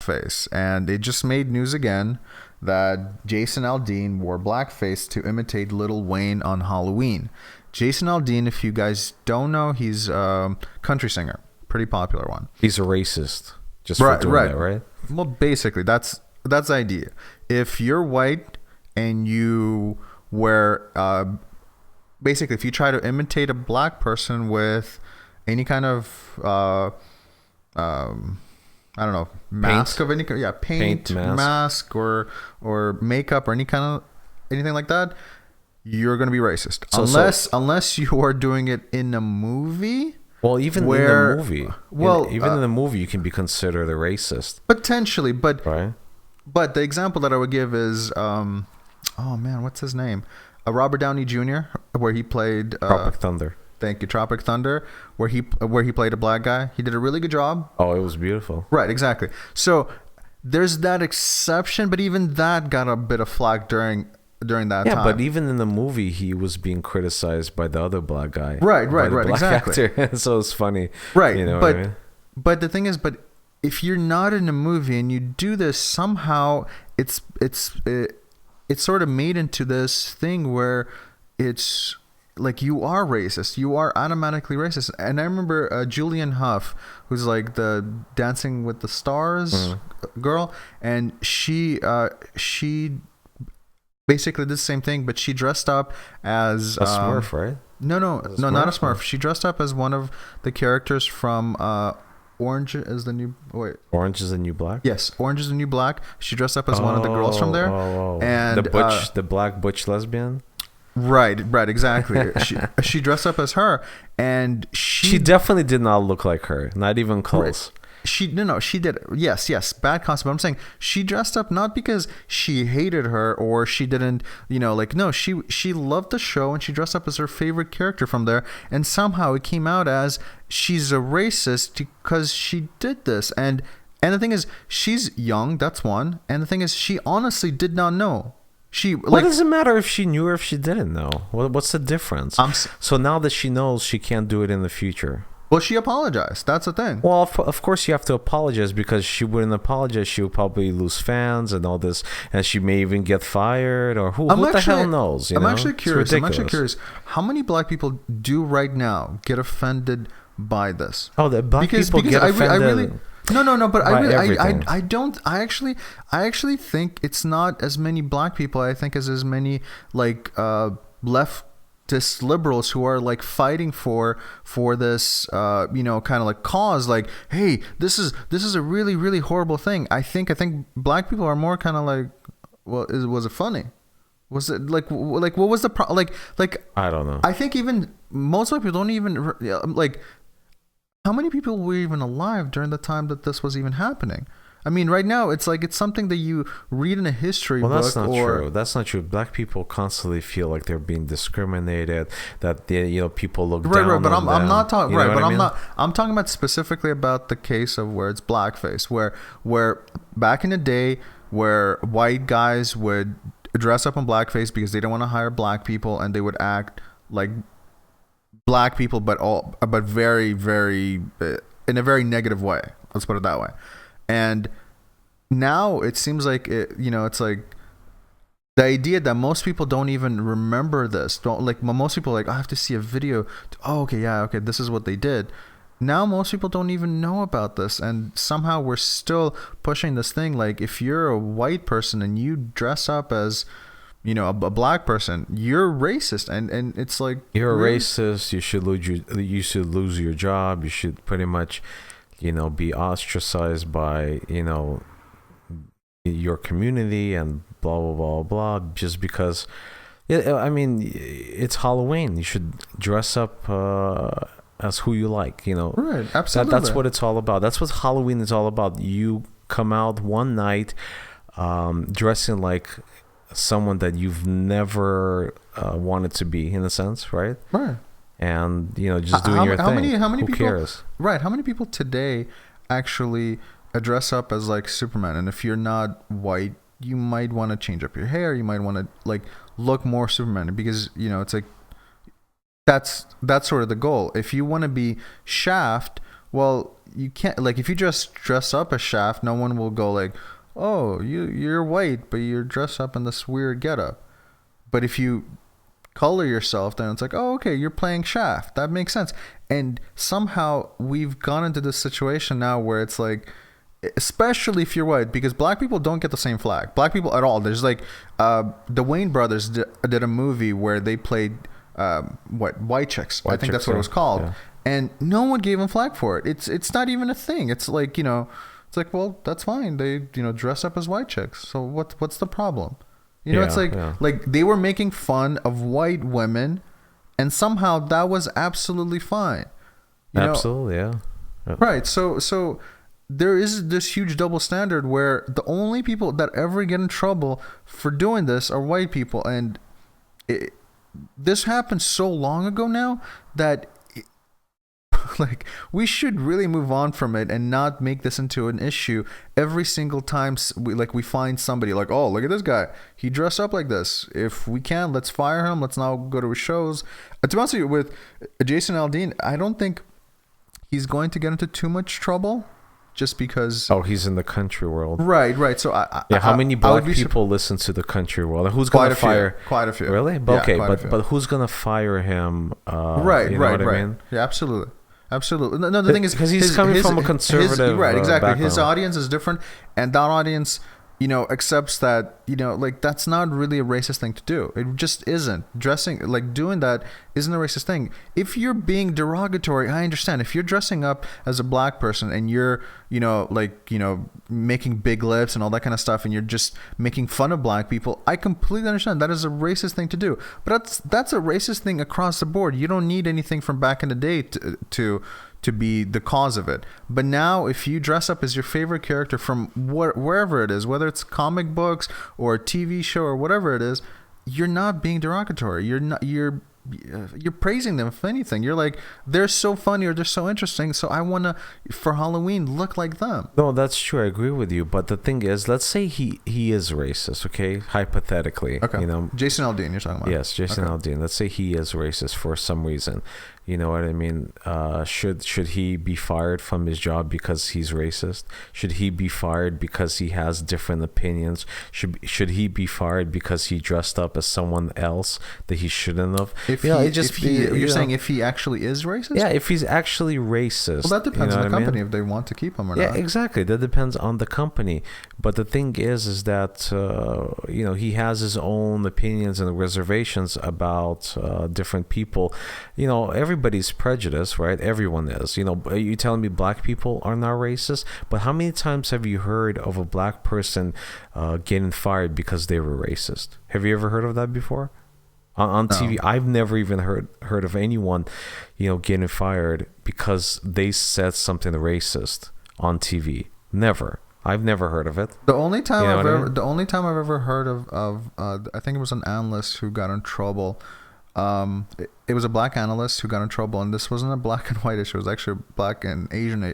Blackface, and it just made news again that Jason Aldean wore blackface to imitate Lil Wayne on Halloween. Jason Aldean, if you guys don't know, he's a country singer, pretty popular one. He's a racist, just for doing that, right? Well, basically, that's the idea. If you're white and you wear, basically, if you try to imitate a black person with any kind of, I don't know, mask of any kind, paint mask or makeup or anything like that, you're going to be racist. Unless you are doing it in a movie. Well, even in the movie. Even in the movie, you can be considered a racist. Potentially, but right? But the example that I would give is, oh man, what's his name? Robert Downey Jr., where he played Tropic Thunder. Thank you, Tropic Thunder, where he played a black guy. He did a really good job. Oh, it was beautiful. Right, exactly. So there's that exception, but even that got a bit of flack during that time. Yeah, but even in the movie, he was being criticized by the other black guy. Right, exactly. Actor. So it's funny. Right, you know but what I mean? But the thing is, if you're not in a movie and you do this, somehow it's sort of made into this thing where it's like you are racist. You are automatically racist. And I remember Julianne Hough, who's like the Dancing with the Stars girl, and she basically did the same thing, but she dressed up as a Smurf, right? No, not a Smurf. She dressed up as one of the characters from Orange is the New Black. Yes, Orange is the New Black. She dressed up as one of the girls from there, and the black butch lesbian. Right, exactly. she dressed up as her, and she definitely did not look like her, not even close. Right. She did. Yes, bad concept. But I'm saying she dressed up not because she hated her or she didn't, she loved the show and she dressed up as her favorite character from there, and somehow it came out as she's a racist because she did this. And the thing is, she's young, that's one, and the thing is, she honestly did not know. What does it matter if she knew or if she didn't know? What's the difference? So now that she knows, she can't do it in the future. Well, she apologized. That's the thing. Well, of course you have to apologize, because she wouldn't apologize. She would probably lose fans and all this, and she may even get fired, or who the hell knows? I'm actually curious. How many black people do right now get offended by this? Oh, the black people get offended. No. But I don't. I actually think it's not as many black people. I think as many like leftist liberals who are like fighting for this kind of like cause, like, hey, this is a really, really horrible thing. I think black people are more kind of like, well, was it funny? Was it like what was the like I don't know. I think even most black people don't even like, how many people were even alive during the time that this was even happening? I mean, right now, it's like it's something that you read in a history book. Well, that's not true. That's not true. Black people constantly feel like they're being discriminated, that people look down on them. But I'm not talking. Right, but I'm talking about specifically about the case of where it's blackface, where back in the day, where white guys would dress up in blackface because they don't want to hire black people, and they would act like black people, but very, very in a very negative way. Let's put it that way. And now it seems like it's like the idea that most people don't even remember this. Most people are like, I have to see a video. Okay, this is what they did. Now most people don't even know about this, and somehow we're still pushing this thing. Like, if you're a white person and you dress up as a black person, you're racist, and it's like, you're a racist. You should lose your job. You should pretty much be ostracized by your community and blah blah blah blah, just because it's Halloween. You should dress up as who you like, right? Absolutely. That's what it's all about. That's what Halloween is all about. You come out one night dressing like someone that you've never wanted to be, in a sense, right? And just doing your thing. How many people cares? Right. How many people today actually dress up as like Superman? And if you're not white, you might want to change up your hair. You might want to like look more Superman, because it's like that's sort of the goal. If you want to be Shaft well, you can't, like, if you just dress up as Shaft, no one will go like, oh, you're white, but you're dressed up in this weird getup. But if you color yourself, then it's like, oh, okay, you're playing Shaft. That makes sense. And somehow we've gone into this situation now where it's like, especially if you're white, because black people don't get the same flag. Black people at all. There's like, the Wayne brothers did a movie where they played white chicks. I think that's what it was called. Yeah. And no one gave them flag for it. It's not even a thing. It's like, it's like, well, that's fine. They, dress up as white chicks. So what's the problem? It's like they were making fun of white women, and somehow that was absolutely fine. Absolutely, yeah. Right. So there is this huge double standard where the only people that ever get in trouble for doing this are white people, and this happened so long ago now that like we should really move on from it and not make this into an issue every single time we find somebody like, oh, look at this guy, he dressed up like this. If we can, let's fire him. Let's now go to his shows. To be honest with you, with Jason Aldean, I don't think he's going to get into too much trouble. Just because he's in the country world, right. So how many black people listen to the country world? And who's gonna fire? Quite a few. Really? But but who's gonna fire him? Right. I mean? Yeah, absolutely. No, the thing is, because he's coming from a conservative right, exactly. Background. His audience is different, and that audience, accepts that, like, that's not really a racist thing to do. It just isn't. Doing that isn't a racist thing. If you're being derogatory, I understand. If you're dressing up as a black person and you're, making big lips and all that kind of stuff, and you're just making fun of black people, I completely understand. That is a racist thing to do. But that's a racist thing across the board. You don't need anything from back in the day to be the cause of it. But now, if you dress up as your favorite character from wherever it is, whether it's comic books or a TV show or whatever it is, you're not being derogatory. You're praising them. If anything, you're like, they're so funny or they're so interesting, so I want to, for Halloween, look like them. No, that's true. I agree with you. But the thing is, let's say he is racist, okay? Hypothetically. Okay. Jason Aldean, you're talking about. Yes, Jason Aldean. Let's say he is racist for some reason. You know what I mean? Should he be fired from his job because he's racist? Should he be fired because he has different opinions? Should he be fired because he dressed up as someone else that he shouldn't have? You're saying if he actually is racist? Yeah, if he's actually racist. Well, that depends on the company if they want to keep him or not. Yeah, exactly. That depends on the company. But the thing is that he has his own opinions and reservations about different people. Everybody's prejudiced, right? Everyone is. You telling me black people are not racist? But how many times have you heard of a black person getting fired because they were racist? Have you ever heard of that before? On TV, I've never even heard of anyone, getting fired because they said something racist on TV. Never. I've never heard of it. The only time I've ever heard of I think it was an analyst who got in trouble. It was a black analyst who got in trouble, and this wasn't a black and white issue. It was actually a black and Asian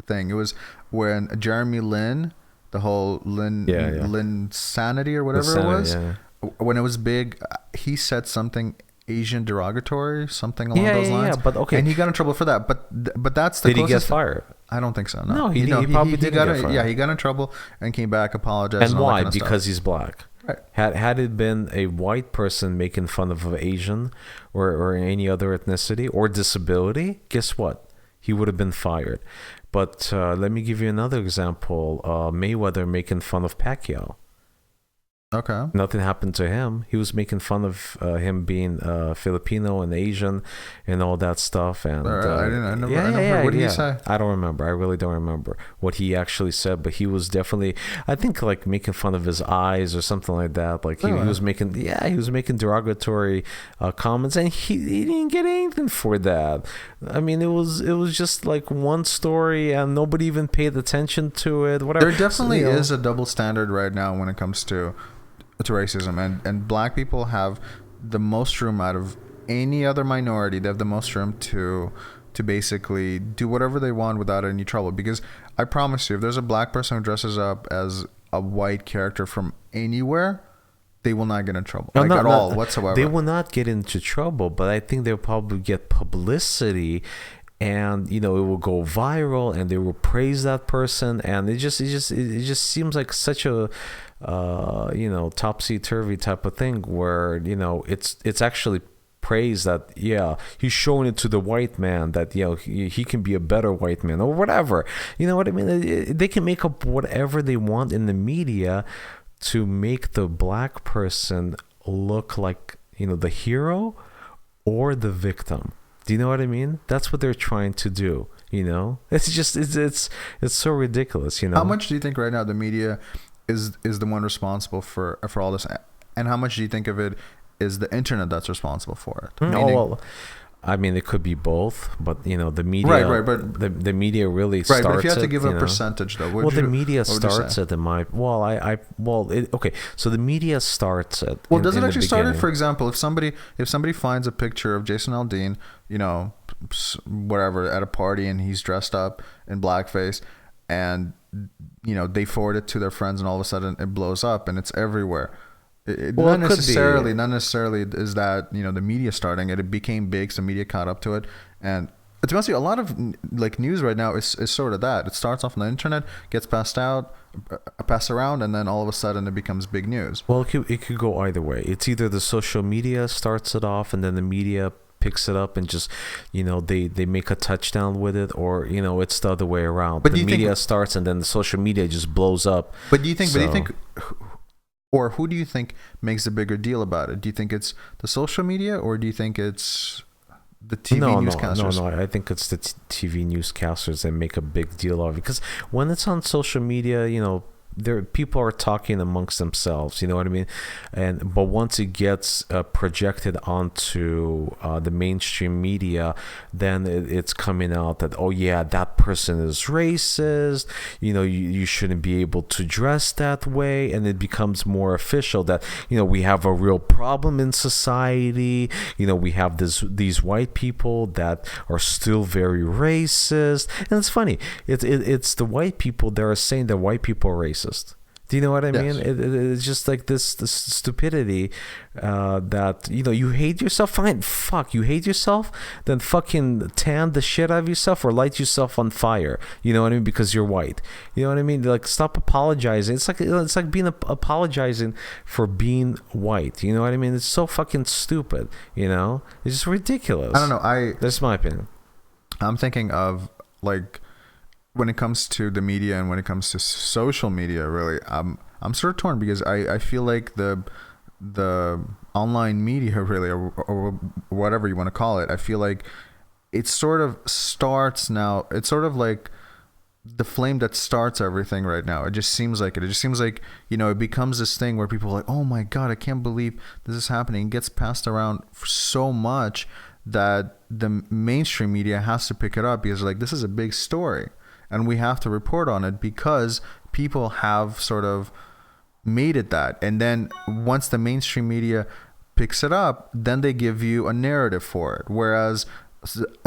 thing. It was when Jeremy Lin, the whole Lin sanity or whatever it was. Yeah. When it was big, he said something Asian derogatory, something along those lines. Yeah, but okay, and he got in trouble for that. But that's the did closest. He get fired? I don't think so. No, he probably did get fired. Yeah, he got in trouble and came back, apologized. And why? Kind of because stuff. He's black. Right. Had it been a white person making fun of an Asian or any other ethnicity or disability, guess what? He would have been fired. But let me give you another example. Mayweather making fun of Pacquiao. Okay. Nothing happened to him. He was making fun of him being Filipino and Asian and all that stuff. And I never. What did he say? I don't remember. I really don't remember what he actually said. But he was definitely, I think, like making fun of his eyes or something like that. Like he was making, he was making derogatory comments, and he didn't get anything for that. I mean, it was just like one story, and nobody even paid attention to it. Whatever. There definitely is a double standard right now when it comes to racism, and black people have the most room out of any other minority. They have the most room to basically do whatever they want without any trouble, because I promise you, if there's a black person who dresses up as a white character from anywhere, they will not get in trouble all whatsoever. They will not get into trouble, but I think they'll probably get publicity and it will go viral, and they will praise that person, and it just seems like such a topsy-turvy type of thing, where it's actually praise that he's showing it to the white man that he can be a better white man or whatever. You know what I mean? They can make up whatever they want in the media to make the black person look like the hero or the victim. Do you know what I mean? That's what they're trying to do. It's just it's so ridiculous. How much do you think right now the media is the one responsible for all this, and how much do you think of it is the internet that's responsible for it? Well, I mean, it could be both, but the media, right, but the media really starts it. But if you had to give a percentage, though, the media starts it in my okay. So the media starts it. Well, does it actually start it? For example, if somebody finds a picture of Jason Aldean, whatever, at a party, and he's dressed up in blackface, and they forward it to their friends, and all of a sudden it blows up and it's everywhere. Not necessarily is that the media starting it. It became big, so media caught up to it. And to be honest, a lot of news right now is sort of that. It starts off on the internet, gets passed around, and then all of a sudden it becomes big news. Well, it could go either way. It's either the social media starts it off, and then the media picks it up and just they make a touchdown with it, or it's the other way around. But the media starts, and then the social media just blows up. But do you think? Or who do you think makes a bigger deal about it? Do you think it's the social media, or do you think it's the TV newscasters? No. I think it's the TV newscasters that make a big deal of it. Because when it's on social media, people are talking amongst themselves, you know what I mean? But once it gets projected onto the mainstream media, then it's coming out that, oh yeah, that person is racist, you shouldn't be able to dress that way, and it becomes more official that we have a real problem in society. We have these white people that are still very racist, and it's funny, it's the white people that are saying that white people are racist. Do you know what I mean? Yes. It's just like this stupidity that you hate yourself. Fine, fuck, you hate yourself, then fucking tan the shit out of yourself or light yourself on fire. You know what I mean? Because you're white. You know what I mean? Like, stop apologizing. It's like being apologizing for being white. You know what I mean? It's so fucking stupid. It's just ridiculous. I don't know. That's my opinion. I'm thinking of when it comes to the media and when it comes to social media, really, I'm sort of torn, because I feel like the online media, really, or whatever you want to call it, I feel like it sort of starts now. It's sort of like the flame that starts everything right now. It just seems like it. It just seems like, it becomes this thing where people are like, oh my God, I can't believe this is happening. It gets passed around so much that the mainstream media has to pick it up, because this is a big story. And we have to report on it because people have sort of made it that. And then once the mainstream media picks it up, then they give you a narrative for it. Whereas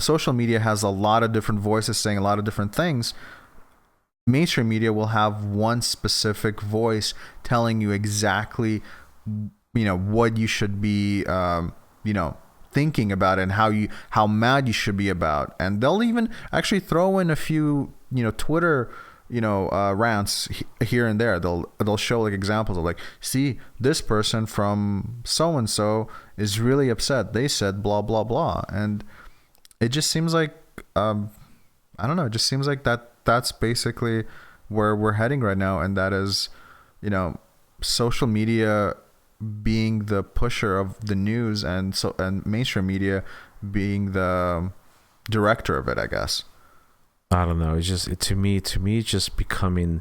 social media has a lot of different voices saying a lot of different things. Mainstream media will have one specific voice telling you exactly, what you should be, thinking about it, and how mad you should be about. And they'll even actually throw in a few Twitter rants here and there. They'll show examples of see, this person from so and so is really upset, they said blah blah blah. And it just seems like I don't know, it just seems like that's basically where we're heading right now, and that is social media being the pusher of the news, and mainstream media being the director of it, I guess. I don't know. It's just to me, it's just becoming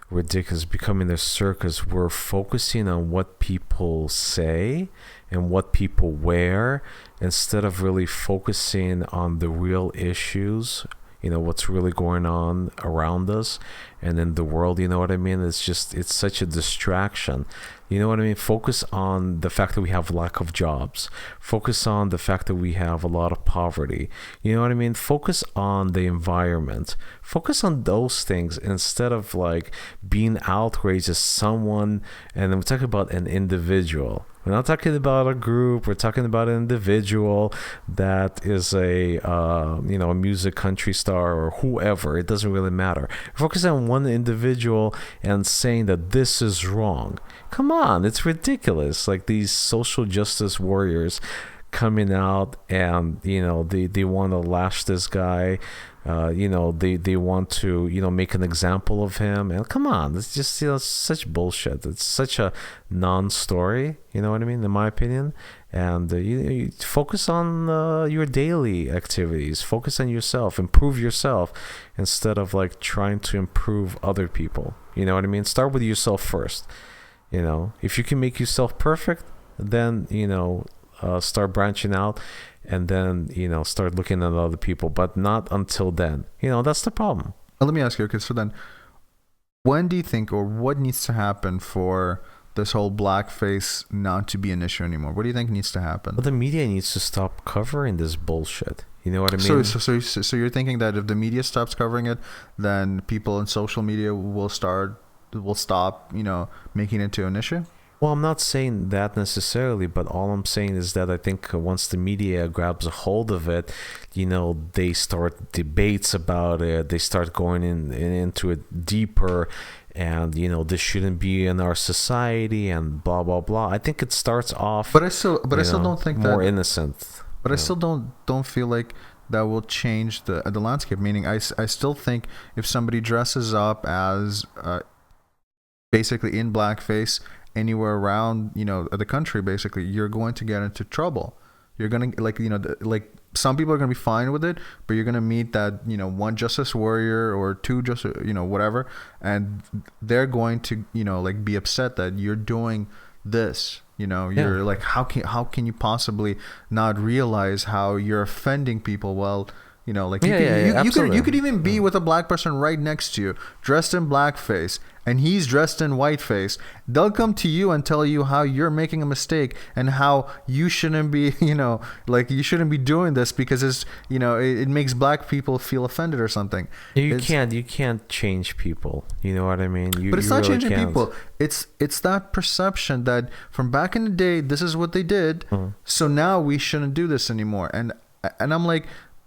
ridiculous, becoming a circus. We're focusing on what people say and what people wear instead of really focusing on the real issues. What's really going on around us and in the world. You know what I mean? It's such a distraction. You know what I mean? Focus on the fact that we have lack of jobs. Focus on the fact that we have a lot of poverty. You know what I mean? Focus on the environment. Focus on those things instead of being outraged as someone. And I'm talking about an individual, We're not talking about a group. We're talking about an individual that is a music country star or whoever. It doesn't really matter. Focus on one individual and saying that this is wrong. Come on, it's ridiculous. Like these social justice warriors coming out and they want to lash this guy. They want to make an example of him, and come on, it's just such bullshit. It's such a non-story, you know what I mean, in my opinion. And you focus on your daily activities, focus on yourself, improve yourself, instead of like trying to improve other people, you know what I mean. Start with yourself first. If you can make yourself perfect, then start branching out, and then start looking at other people, but not until then. That's the problem. Let me ask you, okay, so then when do you think, or what needs to happen for this whole blackface not to be an issue anymore? What do you think needs to happen? Well, the media needs to stop covering this bullshit. You know what I mean? So you're thinking that if the media stops covering it, then people in social media will stop making it into an issue? Well, I'm not saying that necessarily, but all I'm saying is that I think once the media grabs a hold of it, they start debates about it. They start going into it deeper, and this shouldn't be in our society, and blah blah blah. I think it starts off, but I still don't think more that, innocent. But I still don't feel like that will change the landscape. Meaning, I still think if somebody dresses up as basically in blackface anywhere around the country, basically you're going to get into trouble. You're gonna like some people are gonna be fine with it, but you're gonna meet that one justice warrior or two just whatever, and they're going to like be upset that you're doing this. You're like, how can you possibly not realize how you're offending people? Well, you could even be with a black person right next to you, dressed in blackface, and he's dressed in whiteface. They'll come to you and tell you how you're making a mistake and how you shouldn't be, you shouldn't be doing this because it makes black people feel offended or something. You can't change people. You know what I mean? But it's not really changing people. It's that perception that from back in the day, this is what they did, so now we shouldn't do this anymore. And I'm like,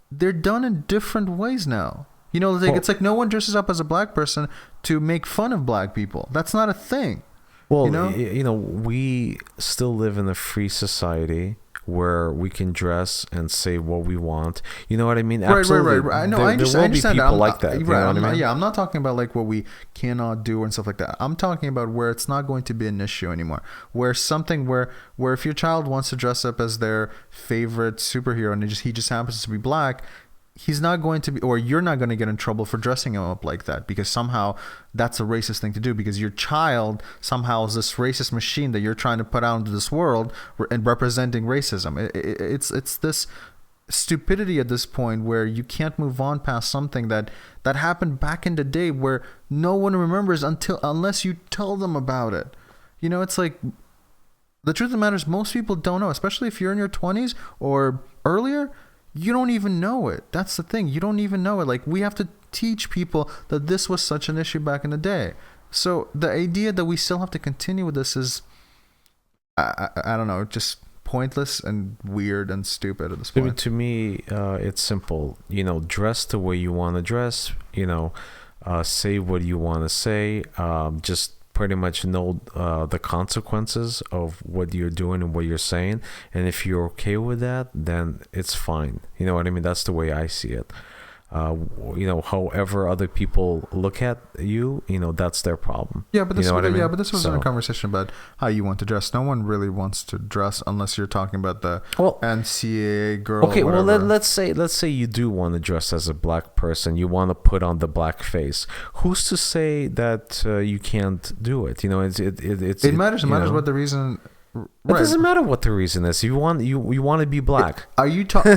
they're done in different ways now. It's like no one dresses up as a black person to make fun of black people. That's not a thing. Well, we still live in a free society where we can dress and say what we want. You know what I mean? Absolutely. Right. I know. I understand. There will be people like that. Right. You know what I mean? Yeah, I'm not talking about like what we cannot do and stuff like that. I'm talking about where it's not going to be an issue anymore. Where if your child wants to dress up as their favorite superhero and he just happens to be black, he's not going to be, or you're not going to get in trouble for dressing him up like that, because somehow that's a racist thing to do, because your child somehow is this racist machine that you're trying to put out into this world and representing racism. It's this stupidity at this point where you can't move on past something that happened back in the day where no one remembers unless you tell them about it. It's like, the truth of the matter is most people don't know, especially if you're in your 20s or earlier. You don't even know it. That's the thing. You don't even know it. Like, we have to teach people that this was such an issue back in the day. So the idea that we still have to continue with this is, I don't know, just pointless and weird and stupid at this point. To me, it's simple. Dress the way you want to dress. Say what you want to say. Just pretty much know the consequences of what you're doing and what you're saying, and if you're okay with that, then it's fine. You know what I mean? That's the way I see it. However other people look at you, that's their problem. Yeah, but this wasn't a conversation about how you want to dress. No one really wants to dress unless you're talking about the NCAA girl. Okay, well let's say you do want to dress as a black person. You want to put on the black face. Who's to say that you can't do it? It matters. It matters what the reason. It doesn't matter what the reason is. You want to be black. Are you talking?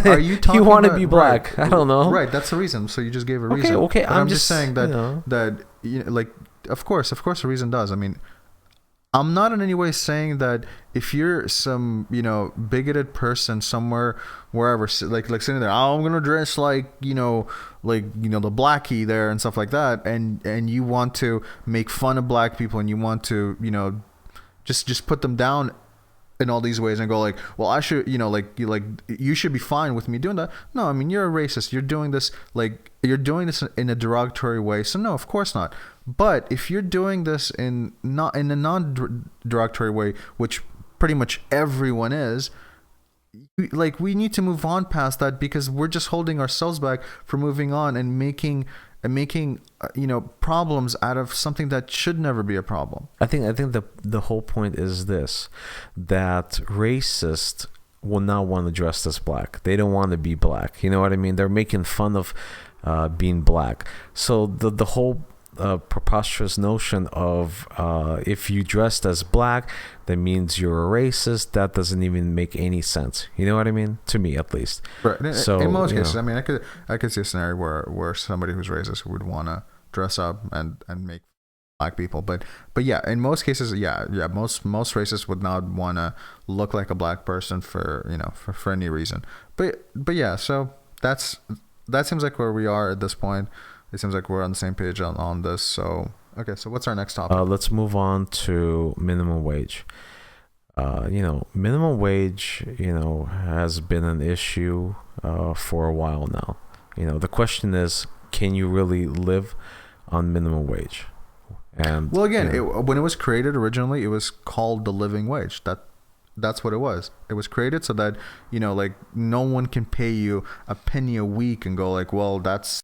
You want to be black? Right, I don't know. Right, that's the reason. So you just gave a reason. Okay. But I'm just saying that like, of course, a reason does. I mean, I'm not in any way saying that if you're some bigoted person somewhere, wherever, like sitting there, I'm gonna dress like the blackie there and stuff like that, and you want to make fun of black people and you want to just put them down in all these ways and go like, well, I should, you should be fine with me doing that. No, I mean, you're a racist. You're doing this in a derogatory way. So no, of course not. But if you're doing this in a non-derogatory way, which pretty much everyone is, like, we need to move on past that, because we're just holding ourselves back from moving on and making problems out of something that should never be a problem. I think the whole point is this, that racists will not want to dress as black. They don't want to be black. You know what I mean? They're making fun of being black. So the whole preposterous notion of if you dressed as black, that means you're a racist, that doesn't even make any sense. You know what I mean? To me, at least. Right. So in most cases, I mean, I could see a scenario where somebody who's racist would want to dress up and make black people, but yeah, in most cases, most racists would not want to look like a black person for any reason. But yeah, so that seems like where we are at this point. It seems like we're on the same page on this. So, okay, so what's our next topic? Let's move on to minimum wage. Minimum wage, has been an issue for a while now. The question is, can you really live on minimum wage? And well, again, when it was created originally, it was called the living wage. That's what it was. It was created so that, no one can pay you a penny a week and go like, well, that's